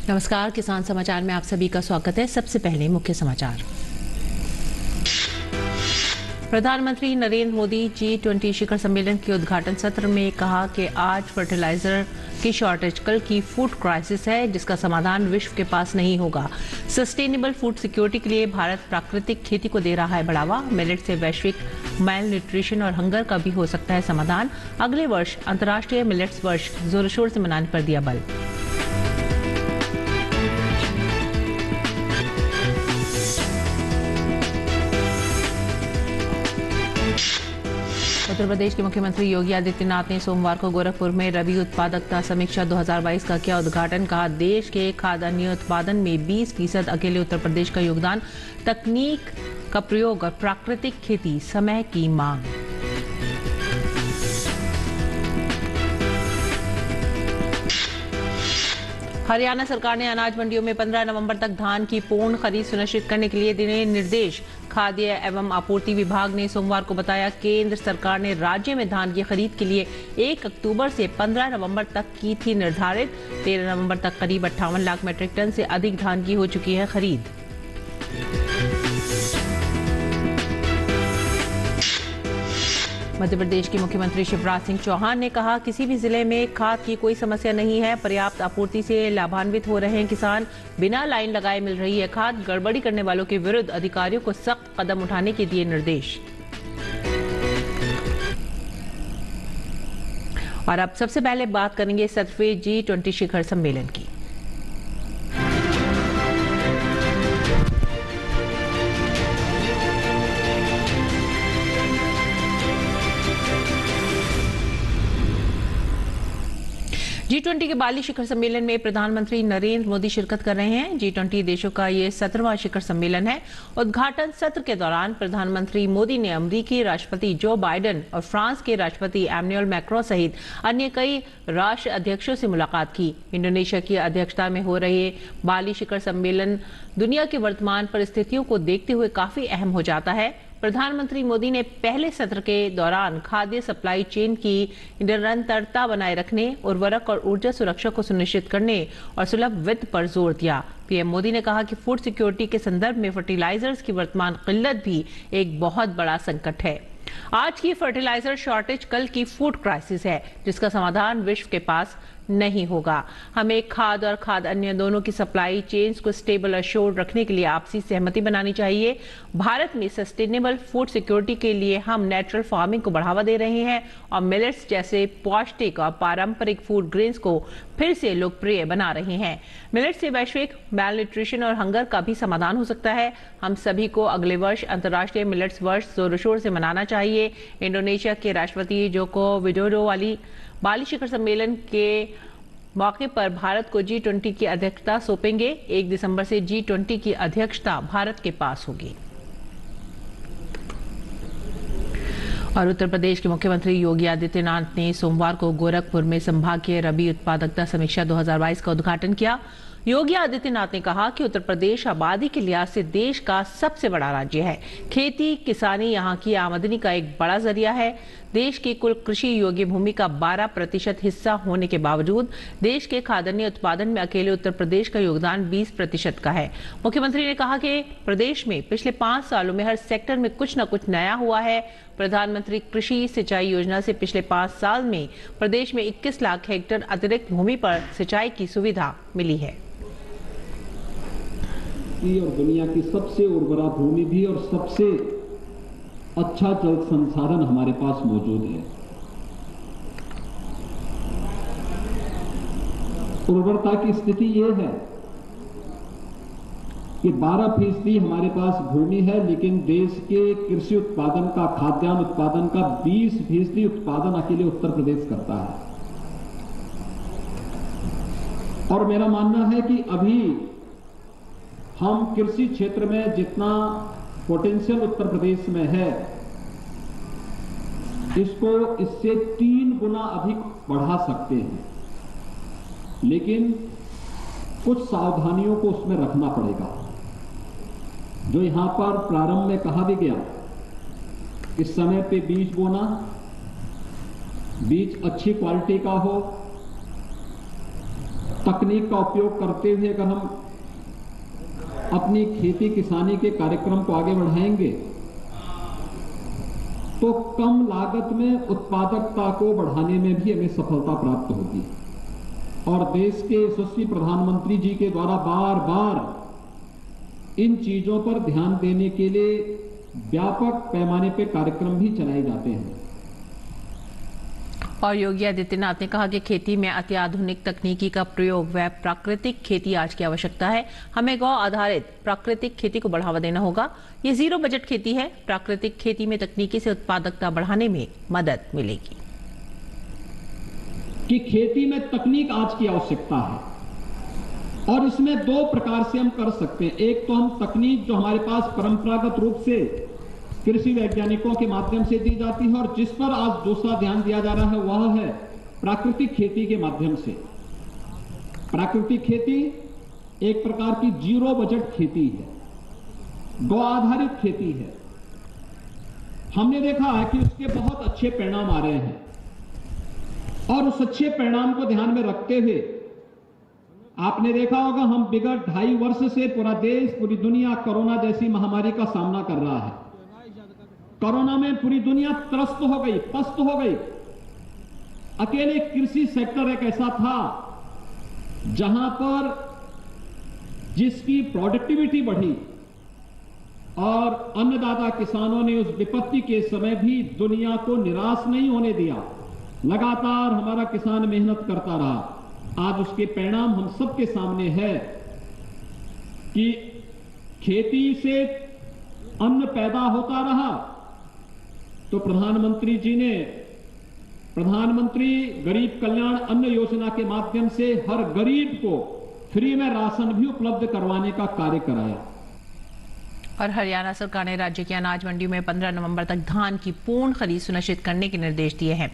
नमस्कार, किसान समाचार में आप सभी का स्वागत है। सबसे पहले मुख्य समाचार। प्रधानमंत्री नरेंद्र मोदी G20 शिखर सम्मेलन के उद्घाटन सत्र में कहा कि आज फर्टिलाइजर की शॉर्टेज कल की फूड क्राइसिस है, जिसका समाधान विश्व के पास नहीं होगा। सस्टेनेबल फूड सिक्योरिटी के लिए भारत प्राकृतिक खेती को दे रहा है बढ़ावा। मिलेट से वैश्विक मैल न्यूट्रिशन और हंगर का भी हो सकता है समाधान। अगले वर्ष अंतर्राष्ट्रीय मिलेट्स वर्ष जोर शोर से मनाने पर दिया बल। उत्तर प्रदेश के मुख्यमंत्री योगी आदित्यनाथ ने सोमवार को गोरखपुर में रबी उत्पादकता समीक्षा 2022 का किया उद्घाटन। कहा, देश के खाद्यान्न उत्पादन में 20% अकेले उत्तर प्रदेश का योगदान। तकनीक का प्रयोग और प्राकृतिक खेती समय की मांग। हरियाणा सरकार ने अनाज मंडियों में 15 नवंबर तक धान की पूर्ण खरीद सुनिश्चित करने के लिए दिए निर्देश। खाद्य एवं आपूर्ति विभाग ने सोमवार को बताया, केंद्र सरकार ने राज्य में धान की खरीद के लिए 1 अक्टूबर से 15 नवंबर तक की थी निर्धारित। 13 नवंबर तक करीब 58 लाख मीट्रिक टन से अधिक धान की हो चुकी है खरीद। मध्य प्रदेश के मुख्यमंत्री शिवराज सिंह चौहान ने कहा, किसी भी जिले में खाद की कोई समस्या नहीं है। पर्याप्त आपूर्ति से लाभान्वित हो रहे हैं किसान। बिना लाइन लगाए मिल रही है खाद। गड़बड़ी करने वालों के विरुद्ध अधिकारियों को सख्त कदम उठाने के दिए निर्देश। और अब सबसे पहले बात करेंगे 7वें G20 शिखर सम्मेलन की। G20 के बाली शिखर सम्मेलन में प्रधानमंत्री नरेंद्र मोदी शिरकत कर रहे हैं। G20 देशों का ये 17वां शिखर सम्मेलन है। उद्घाटन सत्र के दौरान प्रधानमंत्री मोदी ने अमेरिकी राष्ट्रपति जो बाइडेन और फ्रांस के राष्ट्रपति एमैनुअल मैक्रों सहित अन्य कई राष्ट्र अध्यक्षों से मुलाकात की। इंडोनेशिया की अध्यक्षता में हो रहे बाली शिखर सम्मेलन दुनिया की वर्तमान परिस्थितियों को देखते हुए काफी अहम हो जाता है। प्रधानमंत्री मोदी ने पहले सत्र के दौरान खाद्य सप्लाई चेन की निरंतरता बनाए रखने, उर्वरक और ऊर्जा सुरक्षा को सुनिश्चित करने और सुलभ वित्त पर जोर दिया। पीएम मोदी ने कहा कि फूड सिक्योरिटी के संदर्भ में फर्टिलाइजर्स की वर्तमान किल्लत भी एक बहुत बड़ा संकट है। आज की फर्टिलाइजर शॉर्टेज कल की फूड क्राइसिस है, जिसका समाधान विश्व के पास नहीं होगा। हमें खाद और खाद अन्य दोनों की सप्लाई चेन्स को स्टेबल और श्योर रखने के लिए आपसी सहमति बनानी चाहिए। भारत में सस्टेनेबल फूड सिक्योरिटी के लिए हम नेचुरल फार्मिंग को बढ़ावा दे रहे हैं और मिलेट्स जैसे पौष्टिक और पारंपरिक फूड ग्रेन्स को फिर से लोकप्रिय बना रहे हैं। मिलेट्स से वैश्विक मैल न्यूट्रिशन और हंगर का भी समाधान हो सकता है। हम सभी को अगले वर्ष अंतर्राष्ट्रीय मिलेट्स वर्ष जोर शोर से मनाना चाहिए। इंडोनेशिया के राष्ट्रपति जोको विडोडो बाली शिखर सम्मेलन के मौके पर भारत को G20 की अध्यक्षता सौंपेंगे। 1 दिसंबर से G20 की अध्यक्षता भारत के पास होगी। और उत्तर प्रदेश के मुख्यमंत्री योगी आदित्यनाथ ने सोमवार को गोरखपुर में संभागीय रबी उत्पादकता समीक्षा 2022 का उद्घाटन किया। योगी आदित्यनाथ ने कहा कि उत्तर प्रदेश आबादी के लिहाज से देश का सबसे बड़ा राज्य है। खेती किसानी यहाँ की आमदनी का एक बड़ा जरिया है। देश की कुल कृषि योग्य भूमि का 12% हिस्सा होने के बावजूद देश के खाद्यान्न उत्पादन में अकेले उत्तर प्रदेश का योगदान 20% का है। मुख्यमंत्री ने कहा कि प्रदेश में पिछले 5 सालों में हर सेक्टर में कुछ न कुछ नया हुआ है। प्रधानमंत्री कृषि सिंचाई योजना से पिछले 5 साल में प्रदेश में 21 लाख हेक्टेयर अतिरिक्त भूमि पर सिंचाई की सुविधा मिली है। और दुनिया की सबसे उर्वरा भूमि भी और सबसे अच्छा जल संसाधन हमारे पास मौजूद है। उर्वरता की स्थिति यह है कि 12% हमारे पास भूमि है, लेकिन देश के कृषि उत्पादन का, खाद्यान्न उत्पादन का 20% उत्पादन अकेले उत्तर प्रदेश करता है। और मेरा मानना है कि अभी हम कृषि क्षेत्र में जितना पोटेंशियल उत्तर प्रदेश में है, इसको इससे 3 गुना अधिक बढ़ा सकते हैं, लेकिन कुछ सावधानियों को उसमें रखना पड़ेगा। जो यहां पर प्रारंभ में कहा भी गया, इस समय पे बीज बोना, बीज अच्छी क्वालिटी का हो, तकनीक का उपयोग करते हुए अगर हम अपनी खेती किसानी के कार्यक्रम को आगे बढ़ाएंगे तो कम लागत में उत्पादकता को बढ़ाने में भी हमें सफलता प्राप्त होगी। और देश के यशस्वी प्रधानमंत्री जी के द्वारा बार बार इन चीजों पर ध्यान देने के लिए व्यापक पैमाने पर कार्यक्रम भी चलाए जाते हैं। और योगी आदित्यनाथ ने कहा कि खेती में अत्याधुनिक तकनीकी का प्रयोग व प्राकृतिक खेती आज की आवश्यकता है। हमें गौ आधारित प्राकृतिक खेती को बढ़ावा देना होगा। ये जीरो बजट खेती है। प्राकृतिक खेती में तकनीकी से उत्पादकता बढ़ाने में मदद मिलेगी। कि खेती में तकनीक आज की आवश्यकता है और इसमें दो प्रकार से हम कर सकते हैं। एक तो हम तकनीक जो हमारे पास परंपरागत रूप से कृषि वैज्ञानिकों के माध्यम से दी जाती है और जिस पर आज दूसरा ध्यान दिया जा रहा है वह है प्राकृतिक खेती के माध्यम से। प्राकृतिक खेती एक प्रकार की जीरो बजट खेती है, गौ आधारित खेती है। हमने देखा है कि उसके बहुत अच्छे परिणाम आ रहे हैं और उस अच्छे परिणाम को ध्यान में रखते हुए आपने देखा होगा हम विगत 2.5 वर्ष से पूरा देश पूरी दुनिया कोरोना जैसी महामारी का सामना कर रहा है। कोरोना में पूरी दुनिया त्रस्त हो गई, पस्त हो गई। अकेले कृषि सेक्टर एक ऐसा था जहां पर जिसकी प्रोडक्टिविटी बढ़ी और अन्नदाता किसानों ने उस विपत्ति के समय भी दुनिया को निराश नहीं होने दिया। लगातार हमारा किसान मेहनत करता रहा। आज उसके परिणाम हम सबके सामने है कि खेती से अन्न पैदा होता रहा। तो प्रधानमंत्री जी ने प्रधानमंत्री गरीब कल्याण अन्न योजना के माध्यम से हर गरीब को फ्री में राशन भी उपलब्ध करवाने का कार्य कराया। और हरियाणा सरकार ने राज्य की अनाज मंडियों में 15 नवंबर तक धान की पूर्ण खरीद सुनिश्चित करने के निर्देश दिए हैं।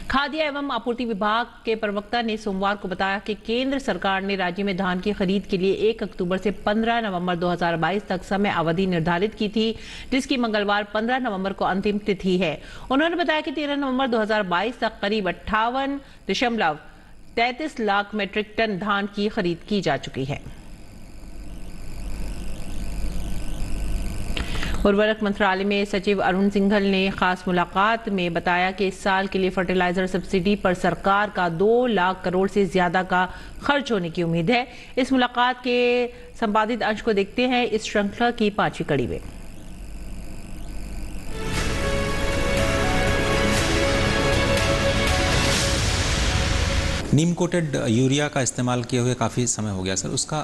खाद्य एवं आपूर्ति विभाग के प्रवक्ता ने सोमवार को बताया कि केंद्र सरकार ने राज्य में धान की खरीद के लिए 1 अक्टूबर से 15 नवंबर 2022 तक समय अवधि निर्धारित की थी, जिसकी मंगलवार 15 नवंबर को अंतिम तिथि है। उन्होंने बताया कि 13 नवंबर 2022 तक करीब 58.33 लाख मीट्रिक टन धान की खरीद की जा चुकी है। उर्वरक मंत्रालय में सचिव अरुण सिंघल ने खास मुलाकात में बताया कि इस साल के लिए फर्टिलाइजर सब्सिडी पर सरकार का 2 लाख करोड़ से ज्यादा का खर्च होने की उम्मीद है। इस मुलाकात के संपादित अंश को देखते हैं इस श्रृंखला की 5वीं कड़ी में। नीम कोटेड यूरिया का इस्तेमाल किए हुए काफ़ी समय हो गया सर। उसका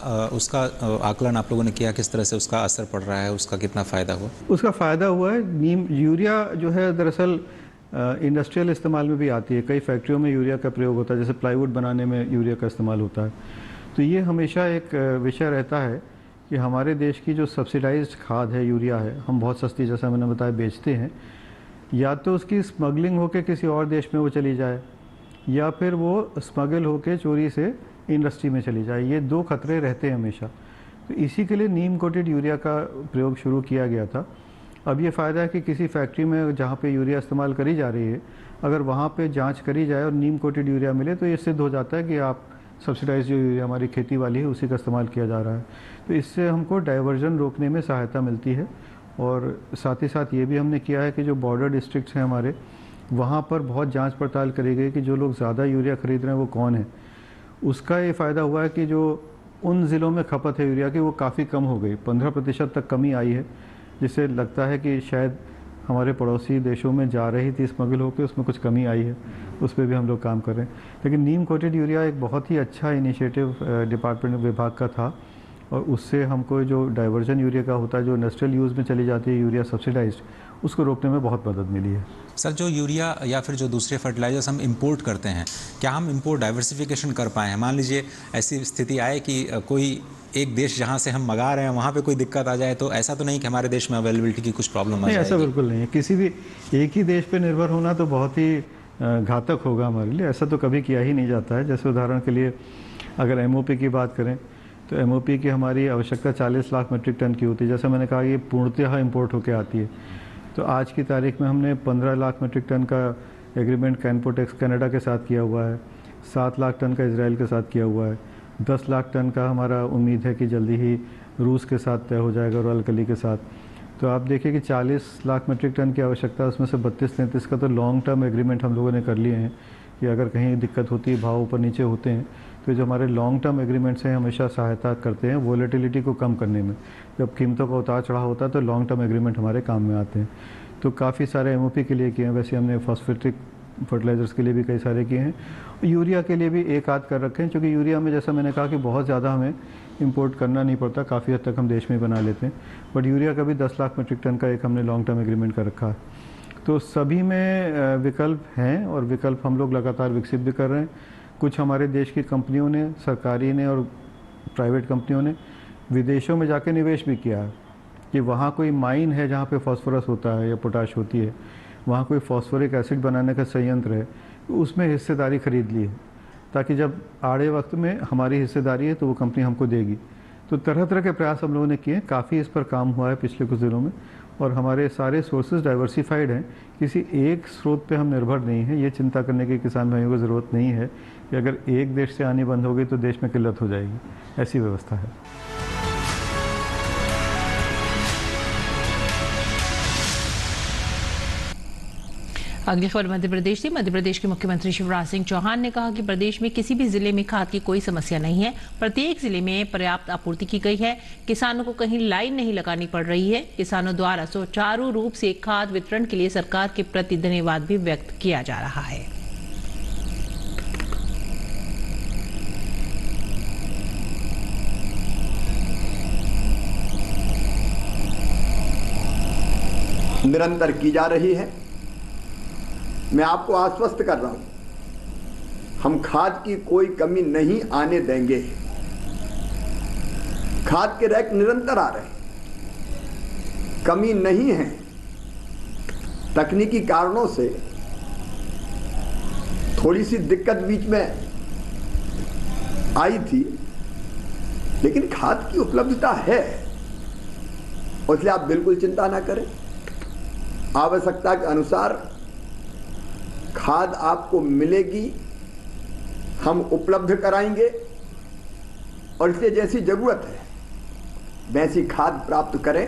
आकलन आप लोगों ने किया, किस तरह से उसका असर पड़ रहा है, उसका कितना फ़ायदा हुआ? उसका फ़ायदा हुआ है। नीम यूरिया जो है दरअसल इंडस्ट्रियल इस्तेमाल में भी आती है। कई फैक्ट्रियों में यूरिया का प्रयोग होता है, जैसे प्लाईवुड बनाने में यूरिया का इस्तेमाल होता है। तो ये हमेशा एक विषय रहता है कि हमारे देश की जो सब्सिडाइज्ड खाद है, यूरिया है, हम बहुत सस्ती, जैसा मैंने बताया, बेचते हैं। या तो उसकी स्मगलिंग होकर किसी और देश में वो चली जाए या फिर वो स्मगल होके चोरी से इंडस्ट्री में चली जाए। ये 2 खतरे रहते हैं हमेशा। तो इसी के लिए नीम कोटेड यूरिया का प्रयोग शुरू किया गया था। अब ये फ़ायदा है कि किसी फैक्ट्री में जहाँ पे यूरिया इस्तेमाल करी जा रही है, अगर वहाँ पे जांच करी जाए और नीम कोटेड यूरिया मिले तो ये सिद्ध हो जाता है कि आप सब्सिडाइज जो यूरिया हमारी खेती वाली है उसी का इस्तेमाल किया जा रहा है। तो इससे हमको डाइवर्जन रोकने में सहायता मिलती है। और साथ ही साथ ये भी हमने किया है कि जो बॉर्डर डिस्ट्रिक्ट्स हैं हमारे, वहाँ पर बहुत जांच पड़ताल करी गई कि जो लोग ज़्यादा यूरिया ख़रीद रहे हैं वो कौन है। उसका ये फ़ायदा हुआ है कि जो उन ज़िलों में खपत है यूरिया की वो काफ़ी कम हो गई, 15% तक कमी आई है, जिससे लगता है कि शायद हमारे पड़ोसी देशों में जा रही थी स्मगल होकर, उसमें कुछ कमी आई है। उस पर भी हम लोग काम कर रहे हैं। लेकिन नीम कोटेड यूरिया एक बहुत ही अच्छा इनिशिएटिव डिपार्टमेंट विभाग का था और उससे हमको जो डाइवर्जन यूरिया का होता है, जो इंडस्ट्रियल यूज़ में चली जाती है यूरिया सब्सिडाइज्ड, उसको रोकने में बहुत मदद मिली है। सर, जो यूरिया या फिर जो दूसरे फर्टिलाइजर्स हम इंपोर्ट करते हैं, क्या हम इंपोर्ट डाइवर्सिफिकेशन कर पाए हैं? मान लीजिए ऐसी स्थिति आए कि कोई एक देश जहां से हम मंगा रहे हैं वहां पे कोई दिक्कत आ जाए, तो ऐसा तो नहीं कि हमारे देश में अवेलेबिलिटी की कुछ प्रॉब्लम आ जाए? ऐसा बिल्कुल नहीं है। किसी भी एक ही देश पे निर्भर होना तो बहुत ही घातक होगा हमारे लिए। ऐसा तो कभी किया ही नहीं जाता है। जैसे उदाहरण के लिए अगर MOP की बात करें तो MOP की हमारी आवश्यकता 40 लाख मीट्रिक टन की होती है। जैसे मैंने कहा, ये पूर्णतः इम्पोर्ट होकर आती है। तो आज की तारीख में हमने 15 लाख मीट्रिक टन का एग्रीमेंट कैनपोटेक्स कनाडा के साथ किया हुआ है, 7 लाख टन का इजराइल के साथ किया हुआ है। 10 लाख टन का हमारा उम्मीद है कि जल्दी ही रूस के साथ तय हो जाएगा और अल्कली के साथ। तो आप देखिए कि 40 लाख मीट्रिक टन की आवश्यकता है, उसमें से 32-33 का तो लॉन्ग टर्म एग्रीमेंट हम लोगों ने कर लिए हैं कि अगर कहीं दिक्कत होती है, भाव ऊपर नीचे होते हैं, तो जो हमारे लॉन्ग टर्म एग्रीमेंट्स हैं हमेशा सहायता करते हैं वोलेटिलिटी को कम करने में। जब कीमतों का उतार चढ़ाव होता है तो लॉन्ग टर्म एग्रीमेंट हमारे काम में आते हैं। तो काफ़ी सारे MOP के लिए किए हैं, वैसे हमने फॉस्फेटिक फर्टिलाइज़र्स के लिए भी कई सारे किए हैं, यूरिया के लिए भी एक आध कर रखे हैं, क्योंकि यूरिया में जैसा मैंने कहा कि बहुत ज़्यादा हमें इंपोर्ट करना नहीं पड़ता, काफ़ी हद तक हम देश में बना लेते हैं। बट यूरिया का भी 10 लाख मीट्रिक टन का एक हमने लॉन्ग टर्म एग्रीमेंट कर रखा है। तो सभी में विकल्प हैं और विकल्प हम लोग लगातार विकसित भी कर रहे हैं। कुछ हमारे देश की कंपनियों ने, सरकारी ने और प्राइवेट कंपनियों ने विदेशों में जाके निवेश भी किया है कि वहाँ कोई माइन है जहाँ पे फास्फोरस होता है या पोटाश होती है, वहाँ कोई फॉस्फोरिक एसिड बनाने का संयंत्र है, उसमें हिस्सेदारी खरीद ली है, ताकि जब आड़े वक्त में हमारी हिस्सेदारी है तो वो कंपनी हमको देगी। तो तरह तरह के प्रयास हम लोगों ने किए, काफ़ी इस पर काम हुआ है पिछले कुछ दिनों में, और हमारे सारे सोर्सेज डाइवर्सिफाइड हैं, किसी एक स्रोत पे हम निर्भर नहीं हैं। ये चिंता करने की किसान भाइयों को ज़रूरत नहीं है कि अगर एक देश से आनी बंद हो गई तो देश में किल्लत हो जाएगी, ऐसी व्यवस्था है। अगली खबर मध्य प्रदेश से। मध्य प्रदेश के मुख्यमंत्री शिवराज सिंह चौहान ने कहा कि प्रदेश में किसी भी जिले में खाद की कोई समस्या नहीं है, प्रत्येक जिले में पर्याप्त आपूर्ति की गई है, किसानों को कहीं लाइन नहीं लगानी पड़ रही है। किसानों द्वारा सुचारू रूप से खाद वितरण के लिए सरकार के प्रति धन्यवाद भी व्यक्त किया जा रहा है। निरंतर की जा रही है। मैं आपको आश्वस्त कर रहा हूं, हम खाद की कोई कमी नहीं आने देंगे। खाद के रैक निरंतर आ रहे हैं, कमी नहीं है। तकनीकी कारणों से थोड़ी सी दिक्कत बीच में आई थी, लेकिन खाद की उपलब्धता है, इसलिए आप बिल्कुल चिंता ना करें। आवश्यकता के अनुसार खाद आपको मिलेगी, हम उपलब्ध कराएंगे, और इसलिए जैसी जरूरत है वैसी खाद प्राप्त करें।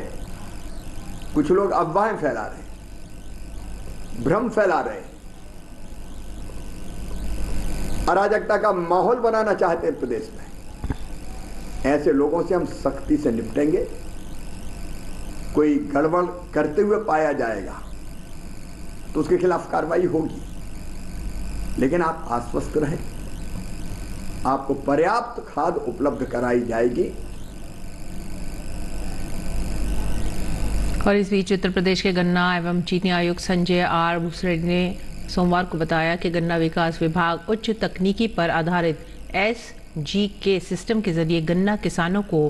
कुछ लोग अफवाहें फैला रहे हैं, भ्रम फैला रहे हैं, अराजकता का माहौल बनाना चाहते हैं प्रदेश में। ऐसे लोगों से हम सख्ती से निपटेंगे। कोई गड़बड़ करते हुए पाया जाएगा तो उसके खिलाफ कार्रवाई होगी, लेकिन आप आश्वस्त रहें, आपको पर्याप्त खाद उपलब्ध कराई जाएगी। और इस बीच उत्तर प्रदेश के गन्ना एवं चीनी आयुक्त संजय आर भूसरेड्डी ने सोमवार को बताया कि गन्ना विकास विभाग उच्च तकनीकी पर आधारित SGK सिस्टम के जरिए गन्ना किसानों को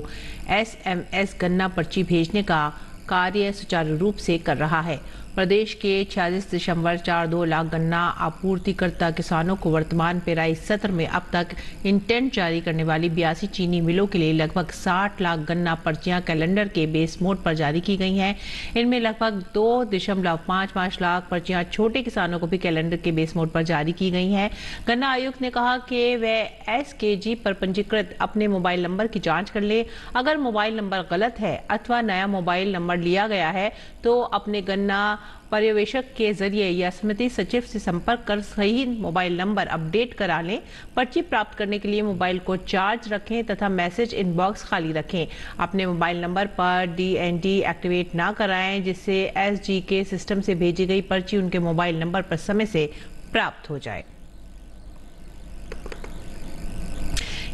SMS गन्ना पर्ची भेजने का कार्य सुचारू रूप से कर रहा है। प्रदेश के 46.42 लाख गन्ना आपूर्तिकर्ता किसानों को वर्तमान पेराई सत्र में अब तक इंटेंट जारी करने वाली 82 चीनी मिलों के लिए लगभग 60 लाख गन्ना पर्चियां कैलेंडर के बेस मोड पर जारी की गई हैं। इनमें लगभग 2.55 लाख पर्चियां छोटे किसानों को भी कैलेंडर के बेस मोड पर जारी की गई हैं। गन्ना आयुक्त ने कहा कि वह SKG पर पंजीकृत अपने मोबाइल नंबर की जांच कर ले। अगर मोबाइल नंबर गलत है अथवा नया मोबाइल नंबर लिया गया है तो अपने गन्ना पर्यवेक्षक के जरिए या समिति सचिव से संपर्क कर सही मोबाइल नंबर अपडेट करा लें। पर्ची प्राप्त करने के लिए मोबाइल को चार्ज रखें तथा मैसेज इनबॉक्स खाली रखें। अपने मोबाइल नंबर पर DND एक्टिवेट ना कराएं, जिससे SGK सिस्टम से भेजी गई पर्ची उनके मोबाइल नंबर पर समय से प्राप्त हो जाए।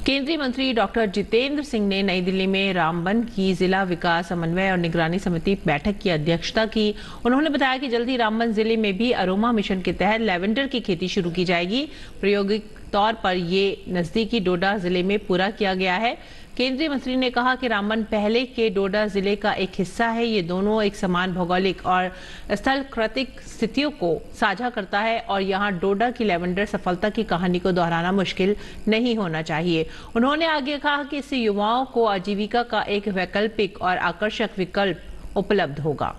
केंद्रीय मंत्री डॉक्टर जितेंद्र सिंह ने नई दिल्ली में रामबन की जिला विकास समन्वय और निगरानी समिति बैठक की अध्यक्षता की। उन्होंने बताया कि जल्दी रामबन जिले में भी अरोमा मिशन के तहत लैवेंडर की खेती शुरू की जाएगी। प्रायोगिक तौर पर ये नजदीकी डोडा जिले में पूरा किया गया है। केंद्रीय मंत्री ने कहा कि रामबन पहले के डोडा जिले का एक हिस्सा है। ये दोनों एक समान भौगोलिक और स्थलकृतिक स्थितियों को साझा करता है और यहाँ डोडा की लैवेंडर सफलता की कहानी को दोहराना मुश्किल नहीं होना चाहिए। उन्होंने आगे कहा कि इससे युवाओं को आजीविका का एक वैकल्पिक और आकर्षक विकल्प उपलब्ध होगा।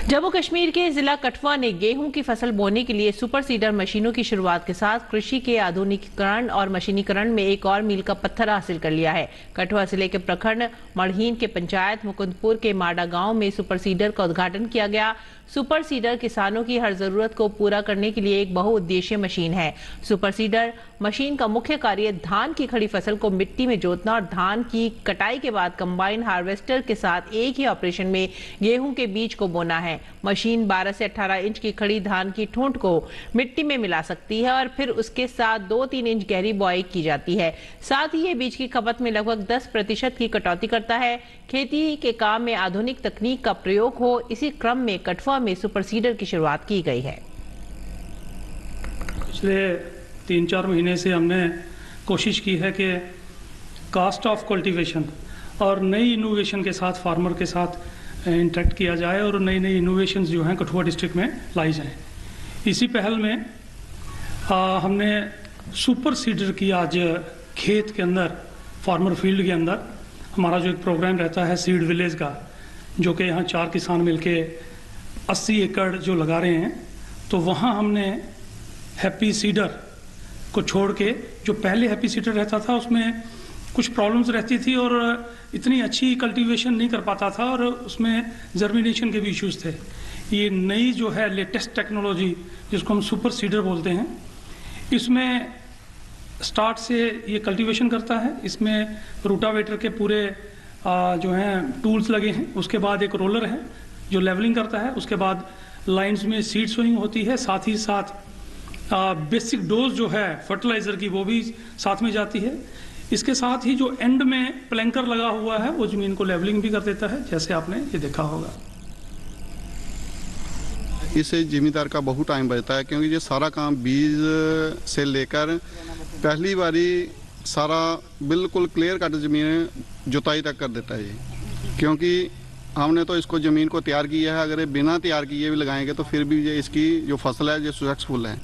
जम्मू कश्मीर के जिला कठुआ ने गेहूं की फसल बोने के लिए सुपर सीडर मशीनों की शुरुआत के साथ कृषि के आधुनिकीकरण और मशीनीकरण में एक और मील का पत्थर हासिल कर लिया है। कठुआ जिले के प्रखंड मड़हीन के पंचायत मुकुंदपुर के माडा गांव में सुपर सीडर का उद्घाटन किया गया। सुपर सीडर किसानों की हर जरूरत को पूरा करने के लिए एक बहुउद्देशीय मशीन है। सुपर सीडर मशीन का मुख्य कार्य धान की खड़ी फसल को मिट्टी में जोतना और धान की कटाई के बाद कंबाइन हार्वेस्टर के साथ एक ही ऑपरेशन में गेहूं के बीज को बोना है। मशीन 12 से 18 इंच की खड़ी धान की ठूंठ को मिट्टी में मिला सकती है और फिर उसके साथ 2-3 इंच गहरी बुआई की जाती है। साथ ही ये बीज की खपत में लगभग 10% की कटौती करता है। खेती के काम में आधुनिक तकनीक का प्रयोग हो, इसी क्रम में कठुआ में सुपर सीडर की शुरुआत की गई है। पिछले 3-4 महीने से हमने कोशिश की है कि कास्ट ऑफ कल्टीवेशन और नई इनोवेशन के साथ फार्मर के साथ इंटरेक्ट किया जाए और नई नई इनोवेशंस जो हैं कठुआ डिस्ट्रिक्ट में लाई जाएं। इसी पहल में हमने सुपर सीडर की आज खेत के अंदर फार्मर फील्ड के अंदर हमारा जो एक प्रोग्राम रहता है सीड विलेज का, जो कि यहाँ 4 किसान मिलके 80 एकड़ जो लगा रहे हैं, तो वहाँ हमने हैप्पी सीडर को छोड़ के जो पहले हैप्पी सीडर रहता था उसमें कुछ प्रॉब्लम्स रहती थी और इतनी अच्छी कल्टीवेशन नहीं कर पाता था और उसमें जर्मिनेशन के भी इश्यूज थे। ये नई जो है लेटेस्ट टेक्नोलॉजी जिसको हम सुपर सीडर बोलते हैं, इसमें स्टार्ट से ये कल्टीवेशन करता है। इसमें रूटावेटर के पूरे जो हैं टूल्स लगे हैं, उसके बाद एक रोलर है जो लेवलिंग करता है, उसके बाद लाइंस में सीड सोइंग होती है, साथ ही साथ बेसिक डोज जो है फर्टिलाइज़र की वो भी साथ में जाती है। इसके साथ ही जो एंड में प्लैंकर लगा हुआ है वो ज़मीन को लेवलिंग भी कर देता है, जैसे आपने ये देखा होगा। इससे जिमीदार का बहुत टाइम बचता है, क्योंकि ये सारा काम बीज से लेकर पहली बारी सारा बिल्कुल क्लियर कट ज़मीन जुताई तक कर देता है ये, क्योंकि हमने तो इसको ज़मीन को तैयार किया है। अगर ये बिना तैयार किए भी लगाएंगे तो फिर भी ये इसकी जो फसल है ये सक्सेसफुल है।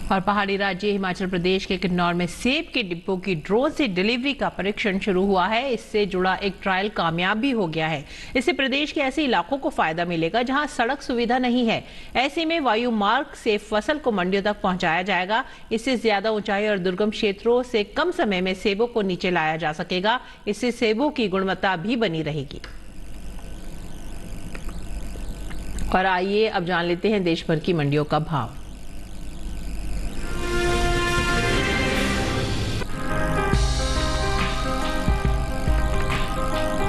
और पहाड़ी राज्य हिमाचल प्रदेश के किन्नौर में सेब के डिब्बों की ड्रोन से डिलीवरी का परीक्षण शुरू हुआ है। इससे जुड़ा एक ट्रायल कामयाब भी हो गया है। इससे प्रदेश के ऐसे इलाकों को फायदा मिलेगा जहां सड़क सुविधा नहीं है। ऐसे में वायु मार्ग से फसल को मंडियों तक पहुंचाया जाएगा। इससे ज्यादा ऊंचाई और दुर्गम क्षेत्रों से कम समय में सेबों को नीचे लाया जा सकेगा। इससे सेबों की गुणवत्ता भी बनी रहेगी। और आइए अब जान लेते हैं देश भर की मंडियों का भाव।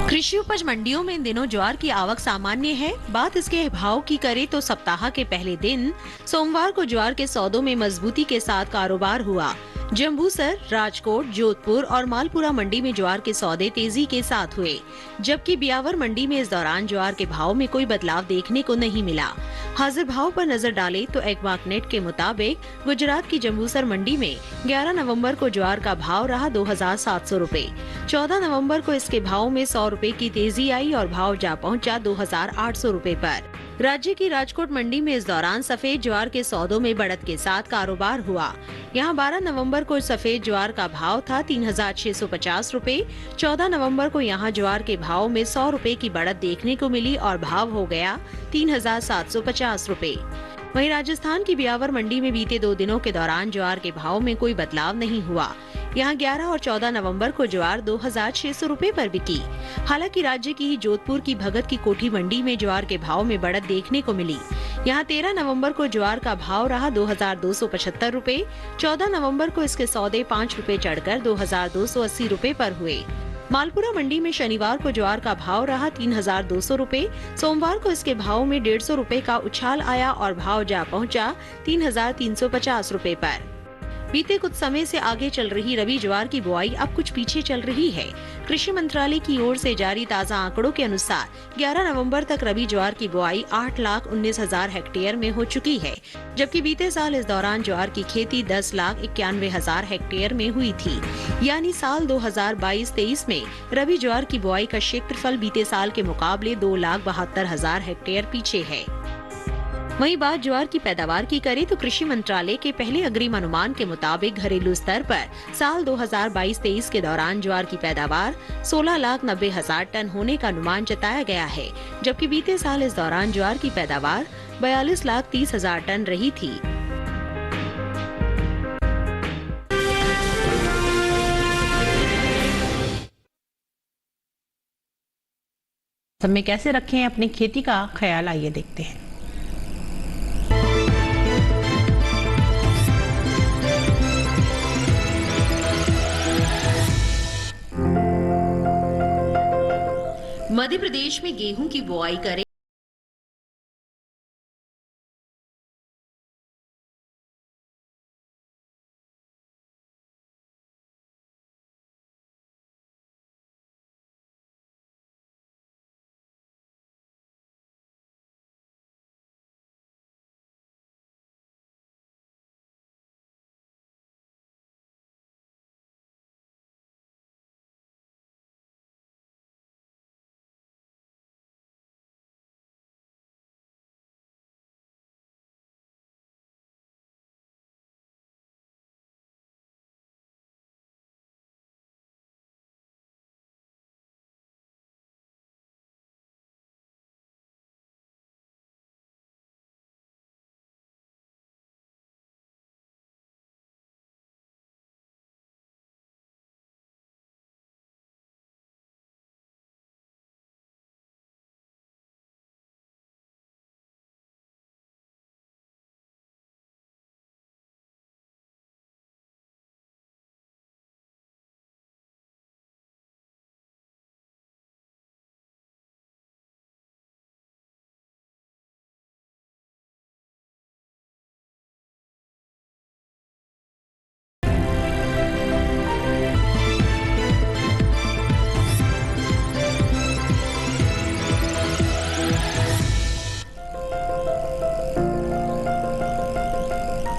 कृषि उपज मंडियों में इन दिनों ज्वार की आवक सामान्य है। बात इसके भाव की करें तो सप्ताह के पहले दिन सोमवार को ज्वार के सौदों में मजबूती के साथ कारोबार हुआ। जम्बूसर, राजकोट, जोधपुर और मालपुरा मंडी में ज्वार के सौदे तेजी के साथ हुए, जबकि बियावर मंडी में इस दौरान ज्वार के भाव में कोई बदलाव देखने को नहीं मिला। हाजिर भाव पर नजर डालें तो एग्मार्कनेट के मुताबिक गुजरात की जम्बूसर मंडी में 11 नवंबर को ज्वार का भाव रहा 2700 रुपए। 14 नवंबर को इसके भाव में 100 रुपए की तेजी आई और भाव जा पहुंचा 2800 रुपए पर। राज्य की राजकोट मंडी में इस दौरान सफेद ज्वार के सौदों में बढ़त के साथ कारोबार हुआ। यहां 12 नवंबर को सफेद ज्वार का भाव था 3650 रुपए। 14 नवंबर को यहां ज्वार के भाव में 100 रुपए की बढ़त देखने को मिली और भाव हो गया 3750 रुपए। वहीं राजस्थान की बियावर मंडी में बीते 2 दिनों के दौरान ज्वार के भाव में कोई बदलाव नहीं हुआ। यहां 11 और 14 नवंबर को ज्वार 2600 रुपए पर बिकी। हालांकि राज्य की ही जोधपुर की भगत की कोठी मंडी में ज्वार के भाव में बढ़त देखने को मिली। यहां 13 नवंबर को ज्वार का भाव रहा 2275 रुपए। 14 नवंबर को इसके सौदे 5 रुपए चढ़कर 2280 रुपए पर हुए। मालपुरा मंडी में शनिवार को ज्वार का भाव रहा 3200 रुपए। सोमवार को इसके भाव में 150 रुपए का उछाल आया और भाव जा पहुंचा 3350 रुपए पर। बीते कुछ समय से आगे चल रही रबी ज्वार की बुआई अब कुछ पीछे चल रही है। कृषि मंत्रालय की ओर से जारी ताज़ा आंकड़ों के अनुसार 11 नवंबर तक रबी ज्वार की बुआई 8,19,000 हेक्टेयर में हो चुकी है, जबकि बीते साल इस दौरान ज्वार की खेती 10,91,000 हेक्टेयर में हुई थी। यानी साल 2022-23 में रबी ज्वार की बुआई का क्षेत्रफल बीते साल के मुकाबले 2,72,000 हेक्टेयर पीछे है। वहीं बात ज्वार की पैदावार की करें तो कृषि मंत्रालय के पहले अग्रिम अनुमान के मुताबिक घरेलू स्तर पर साल 2022-23 के दौरान ज्वार की पैदावार 16,90,000 टन होने का अनुमान जताया गया है, जबकि बीते साल इस दौरान ज्वार की पैदावार 42,30,000 टन रही थी। में कैसे रखें अपनी खेती का ख्याल, आइए देखते हैं। मध्य प्रदेश में गेहूं की बुआई करें।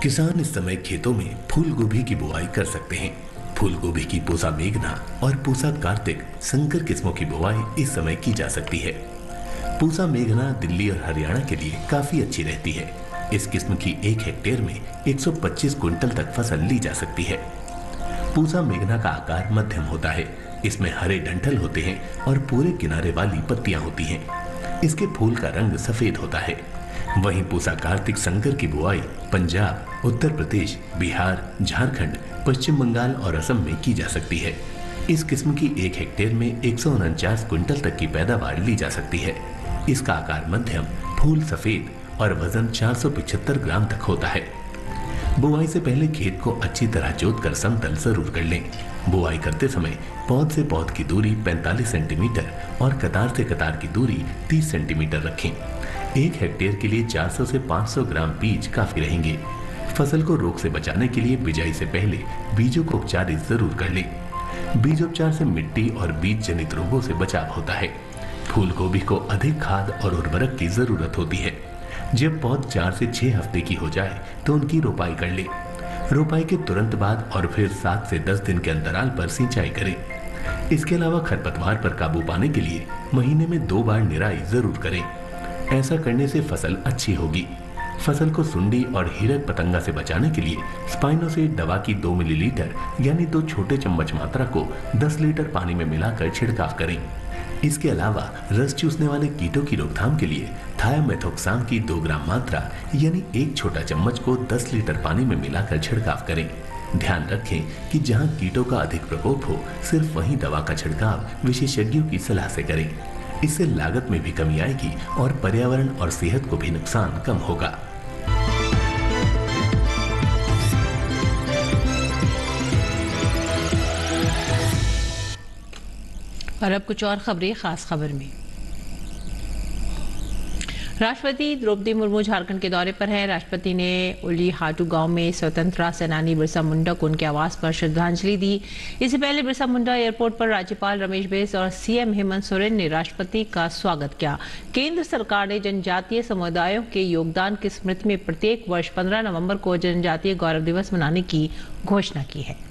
किसान इस समय खेतों में फूल गोभी की बुआई कर सकते हैं। फूल गोभी की पूसा मेघना और पूसा कार्तिक संकर किस्मों की बुआई इस समय की जा सकती है। पूसा मेघना दिल्ली और हरियाणा के लिए काफी अच्छी रहती है। इस किस्म की 1 हेक्टेयर में 125 क्विंटल तक फसल ली जा सकती है। पूसा मेघना का आकार मध्यम होता है। इसमें हरे डंठल होते हैं और पूरे किनारे वाली पत्तियां होती हैं। इसके फूल का रंग सफेद होता है। वहीं पूसा कार्तिक संकर की बुआई पंजाब, उत्तर प्रदेश, बिहार, झारखंड, पश्चिम बंगाल और असम में की जा सकती है। इस किस्म की 1 हेक्टेयर में 149 क्विंटल तक की पैदावार ली जा सकती है। इसका आकार मध्यम, फूल सफेद और वजन 475 ग्राम तक होता है। बुआई से पहले खेत को अच्छी तरह जोतकर समतल जरूर कर लें। बुआई करते समय पौध से पौध की दूरी 45 सेंटीमीटर और कतार से कतार की दूरी 30 सेंटीमीटर रखें। 1 हेक्टेयर के लिए 400 से 500 ग्राम बीज काफी रहेंगे। फसल को रोग से बचाने के लिए बिजाई से पहले बीजों को उपचारित जरूर कर लें। बीजोपचार से मिट्टी और बीज जनित रोगों से बचाव होता है। फूल गोभी को अधिक खाद और उर्वरक की जरूरत होती है। जब पौध 4 से 6 हफ्ते की हो जाए तो उनकी रोपाई कर ले। रोपाई के तुरंत बाद और फिर 7 से 10 दिन के अंतराल पर सिंचाई करें। इसके अलावा खरपतवार पर काबू पाने के लिए महीने में 2 बार निराई जरूर करें। ऐसा करने से फसल अच्छी होगी। फसल को सुंडी और हीरक पतंगा से बचाने के लिए स्पाइनोसेट दवा की 2 मिलीलीटर यानी 2 छोटे चम्मच मात्रा को 10 लीटर पानी में मिलाकर छिड़काव करें। इसके अलावा रस चूसने वाले कीटों की रोकथाम के लिए थायामेथोक्साम की 2 ग्राम मात्रा यानी 1 छोटा चम्मच को 10 लीटर पानी में मिलाकर छिड़काव करें। ध्यान रखें कि जहां कीटों का अधिक प्रकोप हो, सिर्फ वहीं दवा का छिड़काव विशेषज्ञों की सलाह से करें। इससे लागत में भी कमी आएगी और पर्यावरण और सेहत को भी नुकसान कम होगा। और अब कुछ और खबरें खास खबर में। राष्ट्रपति द्रौपदी मुर्मू झारखंड के दौरे पर हैं। राष्ट्रपति ने उलीहाटू गांव में स्वतंत्रता सेनानी बिरसा मुंडा को उनके आवास पर श्रद्धांजलि दी। इससे पहले बिरसा मुंडा एयरपोर्ट पर राज्यपाल रमेश बैस और सीएम हेमंत सोरेन ने राष्ट्रपति का स्वागत किया। केंद्र सरकार ने जनजातीय समुदायों के योगदान की स्मृति में प्रत्येक वर्ष 15 नवंबर को जनजातीय गौरव दिवस मनाने की घोषणा की है।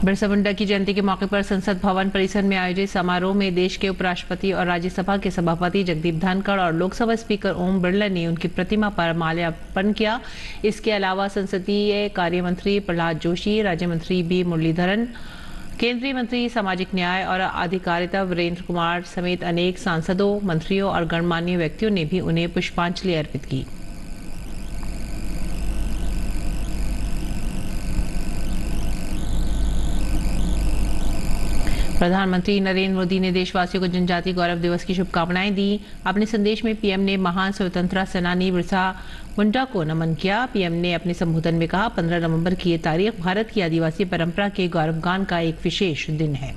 बिरसा मुंडा की जयंती के मौके पर संसद भवन परिसर में आयोजित समारोह में देश के उपराष्ट्रपति और राज्यसभा के सभापति जगदीप धनखड़ और लोकसभा स्पीकर ओम बिरला ने उनकी प्रतिमा पर माल्यार्पण किया। इसके अलावा संसदीय कार्य मंत्री प्रहलाद जोशी, राज्य मंत्री बी मुरलीधरन, केंद्रीय मंत्री सामाजिक न्याय और अधिकारिता वीरेंद्र कुमार समेत अनेक सांसदों, मंत्रियों और गणमान्य व्यक्तियों ने भी उन्हें पुष्पांजलि अर्पित की। प्रधानमंत्री नरेंद्र मोदी ने देशवासियों को जनजातीय गौरव दिवस की शुभकामनाएं दी। अपने संदेश में पीएम ने महान स्वतंत्रता सेनानी बिरसा मुंडा को नमन किया। पीएम ने अपने संबोधन में कहा, 15 नवंबर की ये तारीख भारत की आदिवासी परंपरा के गौरवगान का एक विशेष दिन है।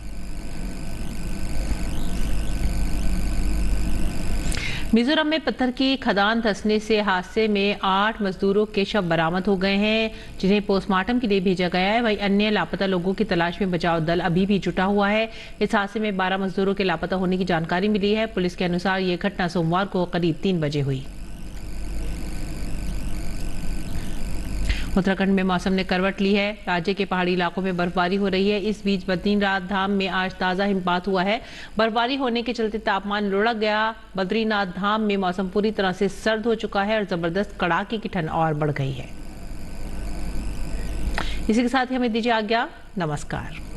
मिजोरम में पत्थर की खदान धंसने से हादसे में 8 मजदूरों के शव बरामद हो गए हैं, जिन्हें पोस्टमार्टम के लिए भेजा गया है। वहीं अन्य लापता लोगों की तलाश में बचाव दल अभी भी जुटा हुआ है। इस हादसे में 12 मजदूरों के लापता होने की जानकारी मिली है। पुलिस के अनुसार ये घटना सोमवार को करीब 3 बजे हुई। उत्तराखंड में मौसम ने करवट ली है। राज्य के पहाड़ी इलाकों में बर्फबारी हो रही है। इस बीच बद्रीनाथ धाम में आज ताजा हिमपात हुआ है। बर्फबारी होने के चलते तापमान लुढ़क गया। बद्रीनाथ धाम में मौसम पूरी तरह से सर्द हो चुका है और जबरदस्त कड़ाके की ठंड और बढ़ गई है। इसी के साथ ही हमें दीजिए आज्ञा। नमस्कार।